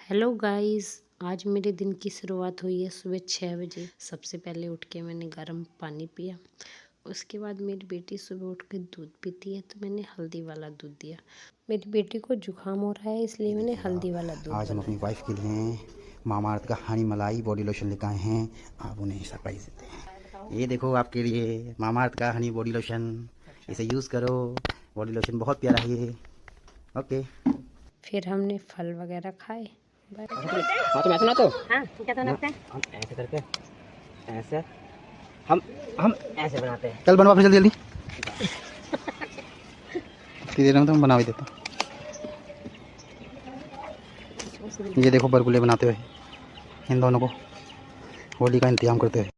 Hello guys, आज मेरे दिन की शुरुआत हुई है सुबह 6 बजे। सबसे पहले उठ के मैंने गर्म पानी पिया। उसके बाद मेरी बेटी सुबह उठ के दूध पीती है, तो मैंने हल्दी वाला दूध दिया। मेरी बेटी को जुकाम हो रहा है, इसलिए मैंने हल्दी वाला दूध आज हम अपनी वाइफ के लिए मामाअर्थ का हनी मलाई बॉडी लोशन लेकर आए हैं। आप उन्हें सरप्राइज देते हैं। ये देखो आपके लिए मामाअर्थ का हनी बॉडी लोशन, इसे यूज़ करो। बॉडी लोशन बहुत प्यारा है ये। ओके, फिर हमने फल वगैरह खाए। हाँ तो ऐसे ना, तो हाँ, क्या बनाते हैं? हम ऐसे करके, ऐसे हम ऐसे बनाते हैं। चल बनवा फिर जल्दी जल्दी। देर में तो हम बना भी देते हैं। ये देखो बरगुले बनाते हुए इन दोनों को होली का इंतजाम करते हुए।